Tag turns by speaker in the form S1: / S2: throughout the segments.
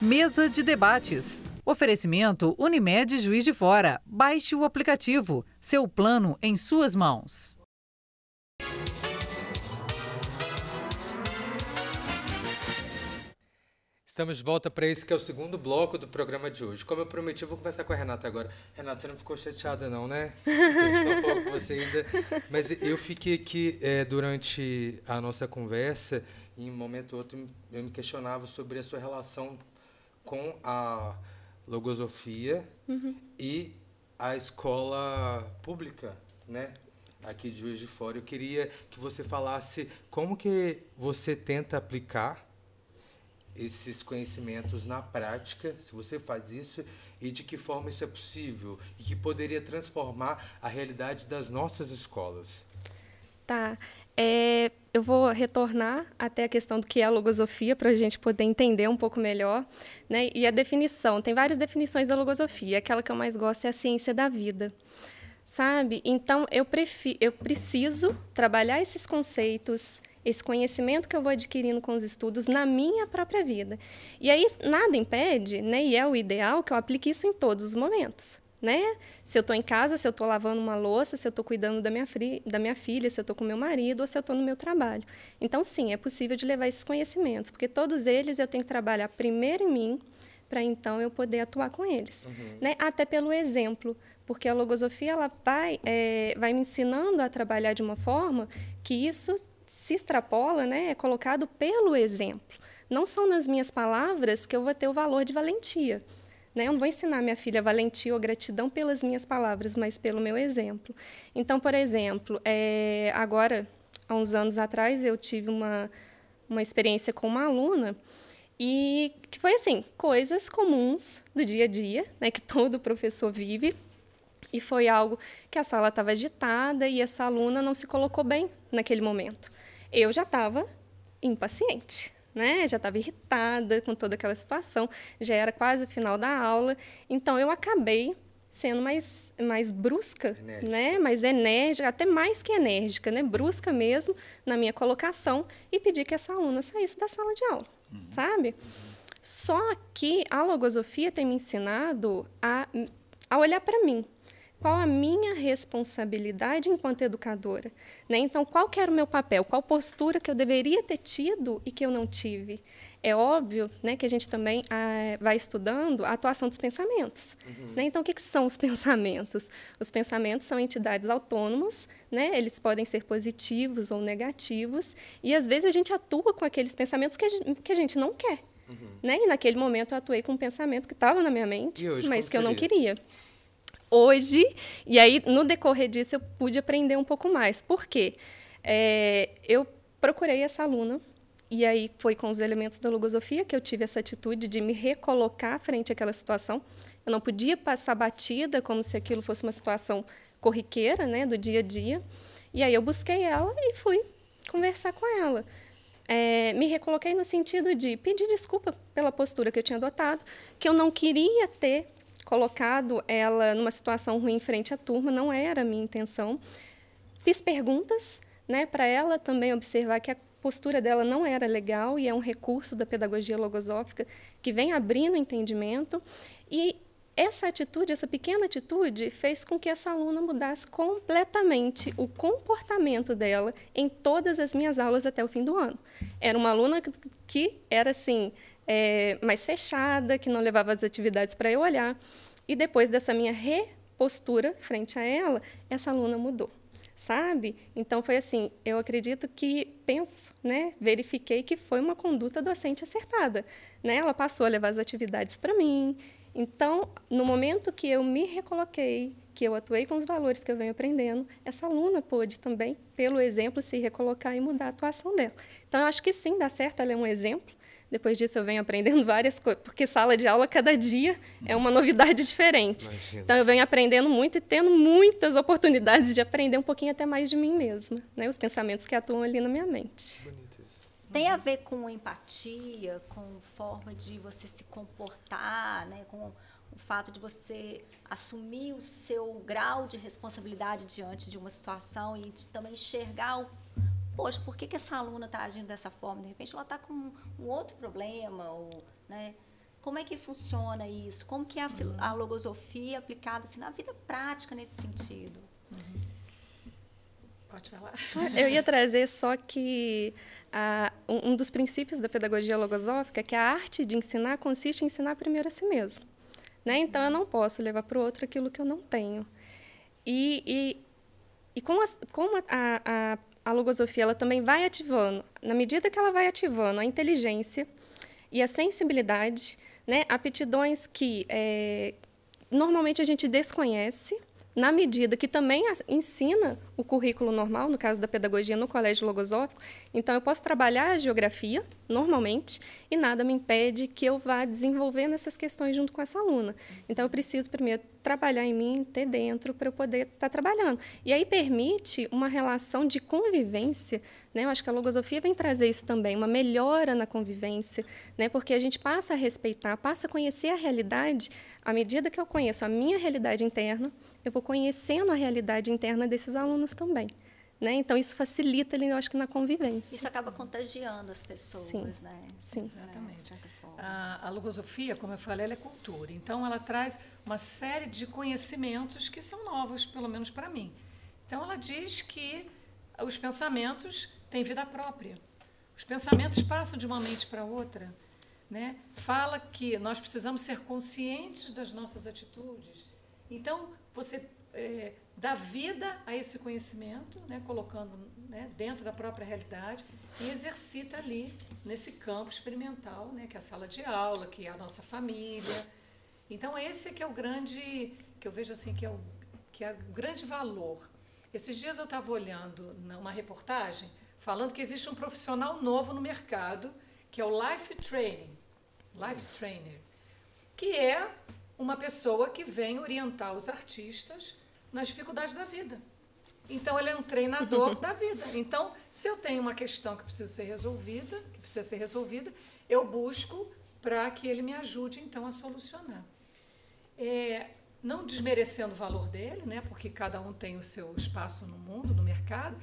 S1: Mesa de debates. Oferecimento Unimed Juiz de Fora. Baixe o aplicativo. Seu plano em suas mãos.
S2: Estamos de volta para esse que é o segundo bloco do programa de hoje. Como eu prometi, eu vou conversar com a Renata agora. Renata, você não ficou chateada não, né? A gente não falou com você ainda. Mas eu fiquei aqui durante a nossa conversa, e em um momento ou outro eu me questionava sobre a sua relação com a logosofia e a escola pública, né? Aqui de Juiz de Fora. Eu queria que você falasse como que você tenta aplicar esses conhecimentos na prática, se você faz isso, e de que forma isso é possível e que poderia transformar a realidade das nossas escolas.
S3: Tá. Eu vou retornar até a questão do que é a logosofia, para a gente poder entender um pouco melhor, né? E a definição, tem várias definições da logosofia. Aquela que eu mais gosto é a ciência da vida, sabe? Então, eu preciso trabalhar esses conceitos, esse conhecimento que eu vou adquirindo com os estudos na minha própria vida. E aí, nada impede, né? E é o ideal que eu aplique isso em todos os momentos. Né? Se eu estou em casa, se eu estou lavando uma louça, se eu estou cuidando da minha filha, se eu estou com meu marido ou se eu estou no meu trabalho. Então, sim, é possível de levar esses conhecimentos, porque todos eles eu tenho que trabalhar primeiro em mim, para então eu poder atuar com eles. Né? Até pelo exemplo, porque a logosofia ela vai me ensinando a trabalhar de uma forma que isso se extrapola, né? É colocado pelo exemplo. Não são nas minhas palavras que eu vou ter o valor de valentia. Eu não vou ensinar minha filha valentia ou gratidão pelas minhas palavras, mas pelo meu exemplo. Então, por exemplo, agora, há uns anos atrás, eu tive uma experiência com uma aluna e que foi assim, coisas comuns do dia a dia, né, que todo professor vive. E foi algo que a sala estava agitada e essa aluna não se colocou bem naquele momento. Eu já estava impaciente. Né? Já estava irritada com toda aquela situação, já era quase o final da aula, então eu acabei sendo mais brusca, né? Mais enérgica, até mais que enérgica, né? Brusca mesmo na minha colocação e pedi que essa aluna saísse da sala de aula, sabe? Só que a logosofia tem me ensinado a olhar para mim. Qual a minha responsabilidade enquanto educadora? Né? Então, qual que era o meu papel? Qual postura que eu deveria ter tido e que eu não tive? É óbvio, né, que a gente também vai estudando a atuação dos pensamentos. Né? Então, o que são os pensamentos? Os pensamentos são entidades autônomas, né? Eles podem ser positivos ou negativos, e às vezes a gente atua com aqueles pensamentos que a gente não quer. Né? E naquele momento eu atuei com um pensamento que estava na minha mente, mas que eu não queria. Hoje, e aí no decorrer disso eu pude aprender um pouco mais. Por quê? Eu procurei essa aluna, e aí foi com os elementos da logosofia que eu tive essa atitude de me recolocar frente àquela situação. Eu não podia passar batida como se aquilo fosse uma situação corriqueira, né, do dia a dia. E aí eu busquei ela e fui conversar com ela. Me recoloquei no sentido de pedir desculpa pela postura que eu tinha adotado, que eu não queria ter colocado ela numa situação ruim frente à turma, não era a minha intenção. Fiz perguntas, né, para ela também observar que a postura dela não era legal e é um recurso da pedagogia logosófica que vem abrindo o entendimento. E essa atitude, essa pequena atitude, fez com que essa aluna mudasse completamente o comportamento dela em todas as minhas aulas até o fim do ano. Era uma aluna que era assim, mais fechada, que não levava as atividades para eu olhar. E depois dessa minha repostura frente a ela, essa aluna mudou, sabe? Então, foi assim, eu acredito que, né, verifiquei que foi uma conduta docente acertada. Né? Ela passou a levar as atividades para mim. Então, no momento que eu me recoloquei, que eu atuei com os valores que eu venho aprendendo, essa aluna pôde também, pelo exemplo, se recolocar e mudar a atuação dela. Então, eu acho que sim, dá certo, ela é um exemplo. Depois disso, eu venho aprendendo várias coisas, porque sala de aula, cada dia, é uma novidade diferente. Imagina. Então, eu venho aprendendo muito e tendo muitas oportunidades de aprender um pouquinho até mais de mim mesma, né? Os pensamentos que atuam ali na minha mente.
S4: Bonito isso. Tem a ver com empatia, com forma de você se comportar, né? Com o fato de você assumir o seu grau de responsabilidade diante de uma situação e de também enxergar poxa, por que essa aluna está agindo dessa forma? De repente, ela está com um outro problema, ou, né? Como é que funciona isso? Como que é a logosofia aplicada assim, na vida prática nesse sentido?
S1: Pode falar.
S3: Eu ia trazer só que um dos princípios da pedagogia logosófica é que a arte de ensinar consiste em ensinar primeiro a si mesmo. Né? Então, eu não posso levar para o outro aquilo que eu não tenho. E como a logosofia ela também vai ativando, na medida que ela vai ativando a inteligência e a sensibilidade, né, aptidões que normalmente a gente desconhece, na medida que também ensina o currículo normal, no caso da pedagogia no colégio logosófico. Então, eu posso trabalhar a geografia, normalmente, e nada me impede que eu vá desenvolvendo essas questões junto com essa aluna. Então, eu preciso, primeiro, trabalhar em mim, ter dentro, para eu poder estar trabalhando. E aí permite uma relação de convivência, né? Eu acho que a logosofia vem trazer isso também, uma melhora na convivência, né? Porque a gente passa a respeitar, passa a conhecer a realidade, à medida que eu conheço a minha realidade interna, eu vou conhecendo a realidade interna desses alunos também. Né? Então, isso facilita, eu acho que, na convivência.
S4: Isso acaba contagiando as pessoas,
S3: Sim.
S4: né?
S3: Sim.
S1: Exatamente. A logosofia, como eu falei, ela é cultura. Então, ela traz uma série de conhecimentos que são novos, pelo menos para mim. Então, ela diz que os pensamentos têm vida própria. Os pensamentos passam de uma mente para outra. Né? Fala que nós precisamos ser conscientes das nossas atitudes. Então, você dá vida a esse conhecimento, né, colocando, né, dentro da própria realidade e exercita ali, nesse campo experimental, né, que é a sala de aula, que é a nossa família. Então, esse é que é o grande, que eu vejo assim, que é o grande valor. Esses dias eu estava olhando uma reportagem falando que existe um profissional novo no mercado, que é o Life Trainer, que é uma pessoa que vem orientar os artistas nas dificuldades da vida. Então, ele é um treinador da vida. Então, se eu tenho uma questão que precisa ser resolvida, eu busco para que ele me ajude, então, a solucionar. Não desmerecendo o valor dele, né, porque cada um tem o seu espaço no mundo, no mercado,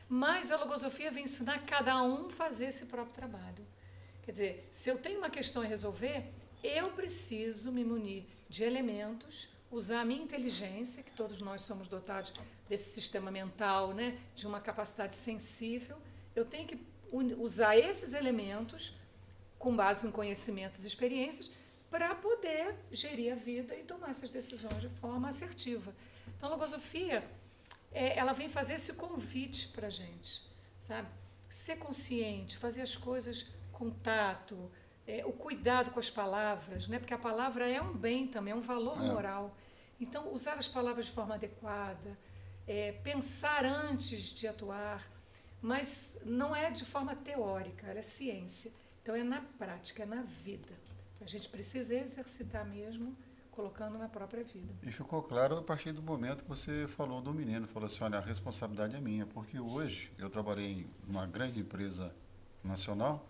S1: mas a logosofia vem ensinar cada um a fazer esse próprio trabalho. Quer dizer, se eu tenho uma questão a resolver, eu preciso me munir de elementos, usar a minha inteligência, que todos nós somos dotados desse sistema mental, né, de uma capacidade sensível. Eu tenho que usar esses elementos, com base em conhecimentos e experiências, para poder gerir a vida e tomar essas decisões de forma assertiva. Então, a logosofia, ela vem fazer esse convite para a gente, sabe? Ser consciente, fazer as coisas com tato, o cuidado com as palavras, né? Porque a palavra é um bem também, é um valor moral. Então, usar as palavras de forma adequada, pensar antes de atuar, mas não é de forma teórica, ela é ciência. Então, é na prática, é na vida. A gente precisa exercitar mesmo, colocando na própria vida.
S5: E ficou claro a partir do momento que você falou do menino, falou assim, olha, a responsabilidade é minha, porque hoje eu trabalhei em uma grande empresa nacional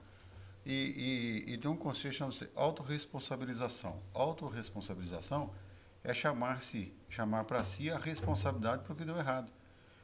S5: e tem um conceito chamado autorresponsabilização. Autorresponsabilização é chamar para si a responsabilidade pelo que deu errado.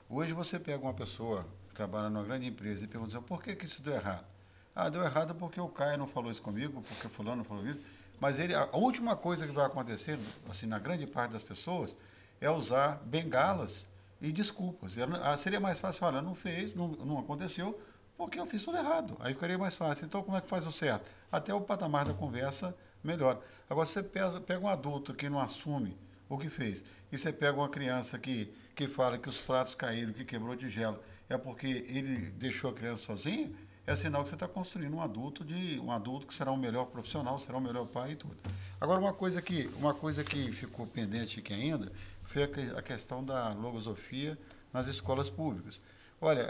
S5: Hoje você pega uma pessoa que trabalha numa grande empresa e pergunta assim, por que isso deu errado? Ah, deu errado porque o Caio não falou isso comigo, porque o fulano não falou isso. Mas a última coisa que vai acontecer, assim, na grande parte das pessoas, é usar bengalas e desculpas. Seria mais fácil falar, não aconteceu, porque eu fiz tudo errado. Aí ficaria mais fácil. Então, como é que faz o certo? Até o patamar da conversa melhora. Agora, você pega um adulto que não assume o que fez, e você pega uma criança que fala que os pratos caíram, que quebrou tigela, é porque ele deixou a criança sozinha, é sinal que você está construindo um adulto que será um melhor profissional, será um melhor pai e tudo. Agora, uma coisa que ficou pendente aqui ainda foi a questão da logosofia nas escolas públicas. Olha,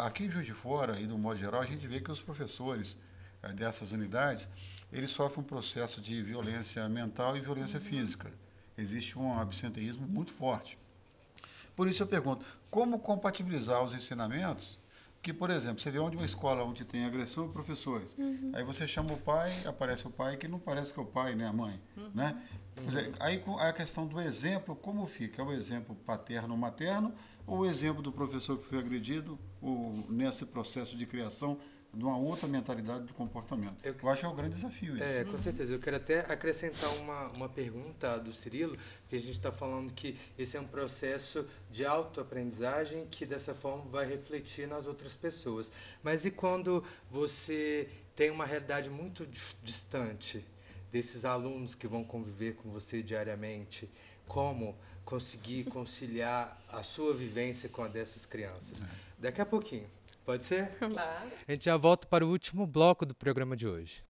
S5: aqui em Juiz de Fora, e do modo geral, a gente vê que os professores dessas unidades, eles sofrem um processo de violência mental e violência física. Existe um absenteísmo muito forte. Por isso eu pergunto, como compatibilizar os ensinamentos que, por exemplo, você vê uma escola onde tem agressão a professores, aí você chama o pai, aparece o pai, que não parece que é o pai, né, a mãe, né? Quer dizer, aí a questão do exemplo, como fica? É o exemplo paterno ou materno, ou o exemplo do professor que foi agredido nesse processo de criação de uma outra mentalidade de comportamento. Eu acho que é um grande desafio isso.
S2: Com certeza. Eu quero até acrescentar uma pergunta do Cirilo, que a gente está falando que esse é um processo de autoaprendizagem que, dessa forma, vai refletir nas outras pessoas. Mas e quando você tem uma realidade muito distante desses alunos que vão conviver com você diariamente? Como conseguir conciliar a sua vivência com a dessas crianças? Daqui a pouquinho. Pode ser?
S1: Claro.
S2: A gente já volta para o último bloco do programa de hoje.